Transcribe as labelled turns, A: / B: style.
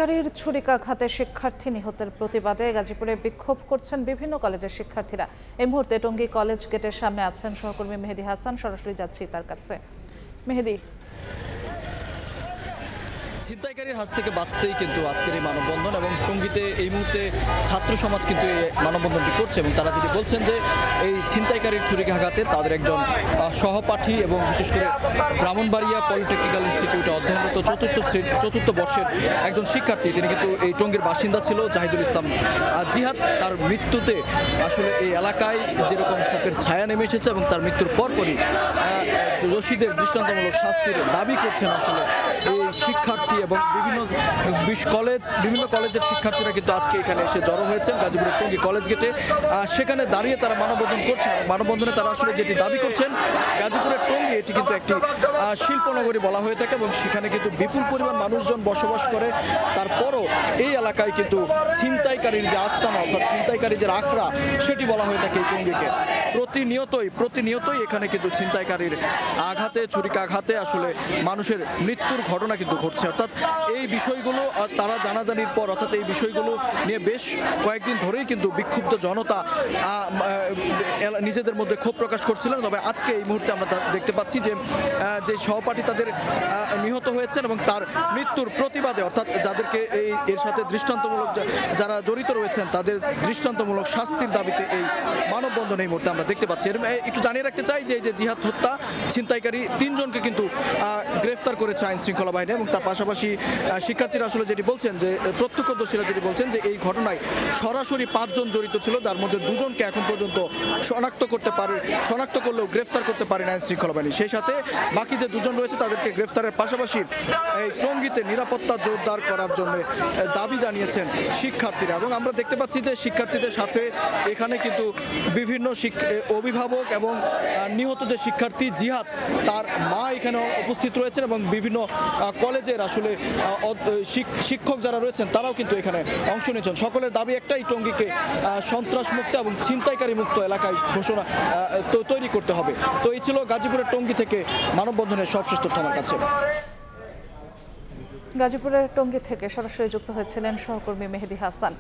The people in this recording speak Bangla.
A: ছিনতাইকারীর ছুরিকাঘাতে শিক্ষার্থী নিহতের প্রতিবাদে গাজীপুরে বিক্ষোভ করছেন বিভিন্ন কলেজের শিক্ষার্থীরা। এই মুহূর্তে টঙ্গী কলেজ গেটের সামনে আছেন সহকর্মী মেহেদী হাসান। সরাসরি যাচ্ছি তার কাছে। মেহেদী,
B: ছিনতাইকারীর হাত থেকে বাঁচতেই কিন্তু আজকের এই মানববন্ধন এবং টঙ্গীতে এই মুহূর্তে ছাত্র সমাজ কিন্তু এই মানববন্ধনটি করছে এবং তারা যেটি বলছেন যে এই ছিনতাইকারীর ছুরিকাঘাতে তাদের একজন সহপাঠী এবং বিশেষ করে ব্রাহ্মণবাড়িয়া পলিটেকনিক্যাল ইনস্টিটিউটে অধ্যয়নরত চতুর্থ বর্ষের একজন শিক্ষার্থী, তিনি কিন্তু এই টঙ্গীর বাসিন্দা ছিল, জাহিদুল ইসলাম জিহাদ। তার মৃত্যুতে আসলে এই এলাকায় যেরকম শোকের ছায়া নেমে এসেছে এবং তার মৃত্যুর পরপরই দোষীদের দৃষ্টান্তমূলক শাস্তির দাবি করছেন আসলে এই শিক্ষার্থী এবং বিভিন্ন কলেজের শিক্ষার্থীরা কিন্তু আজকে এখানে এসে জড়ো হয়েছেন গাজীপুরের টঙ্গী কলেজ গেটে। সেখানে দাঁড়িয়ে তারা মানববন্ধন করছেন। মানববন্ধনে তারা আসলে যেটি দাবি করছেন, গাজীপুরের টঙ্গী এটি কিন্তু একটি শিল্পনগরী বলা হয়ে থাকে এবং সেখানে কিন্তু বিপুল পরিমাণ মানুষজন বসবাস করে। তারপরও এই এলাকায় কিন্তু ছিনতাইকারীর যে আস্তানা অর্থাৎ ছিনতাইকারীর যে আখড়া সেটি বলা হয়ে থাকে এই টঙ্গীকে। প্রতিনিয়তই এখানে কিন্তু ছিনতাইকারীর আঘাতে, ছুরিকাঘাতে আসলে মানুষের মৃত্যুর ঘটনা কিন্তু ঘটছে। অর্থাৎ এই বিষয়গুলো তারা জানাজানির পর অর্থাৎ এই বিষয়গুলো নিয়ে বেশ কয়েকদিন ধরেই কিন্তু বিক্ষুব্ধ জনতা নিজেদের মধ্যে ক্ষোভ প্রকাশ করছিলেন। তবে আজকে এই মুহূর্তে আমরা দেখতে পাচ্ছি যে সহপাঠী তাদের নিহত হয়েছেন এবং তার মৃত্যুর প্রতিবাদে অর্থাৎ যাদেরকে এর সাথে দৃষ্টান্তমূলক যারা জড়িত রয়েছেন তাদের দৃষ্টান্তমূলক শাস্তির দাবিতে এই মানববন্ধন এই মুহূর্তে আমরা দেখতে পাচ্ছি। একটু জানিয়ে রাখতে চাই যে জিহাদ হত্যা ছিনতাইকারী 3 জনকে কিন্তু গ্রেফতার করেছে আইন শৃঙ্খলা বাহিনী এবং তার পাশাপাশি শিক্ষার্থীরা আসলে যেটি বলছেন যে প্রত্যক্ষদর্শীরা যেটি বলছেন যে এই ঘটনায় সরাসরি 5 জন জড়িত ছিল, যার মধ্যে 2 জনকে এখন পর্যন্ত শনাক্ত করলেও গ্রেফতার করতে পারেন আইন শৃঙ্খলা বাহিনী। সেই সাথে বাকি যে 2 জন রয়েছে তাদেরকে গ্রেফতারের পাশাপাশি এই টঙ্গীতে নিরাপত্তা জোরদার করার জন্য দাবি জানিয়েছেন শিক্ষার্থীরা। এবং আমরা দেখতে পাচ্ছি যে শিক্ষার্থীদের সাথে এখানে কিন্তু বিভিন্ন অভিভাবক এবং নিহত যে শিক্ষার্থী জিহাদ তার মা এখানে উপস্থিত রয়েছেন এবং বিভিন্ন কলেজের আসলে শিক্ষক যারা রয়েছেন তারাও কিন্তু এখানে অংশ নিয়েছেন। সকলের দাবি একটাই, টঙ্গীকে সন্ত্রাস মুক্ত এবং ছিনতাইকারী মুক্ত এলাকায় ঘোষণা তৈরি করতে হবে। তো এই ছিল গাজীপুরের টঙ্গী থেকে মানববন্ধনের সবশেষ তথ্য আমার কাছে।
A: গাজীপুরের টঙ্গী থেকে সরাসরি যুক্ত হয়েছিলেন সহকর্মী মেহেদী হাসান।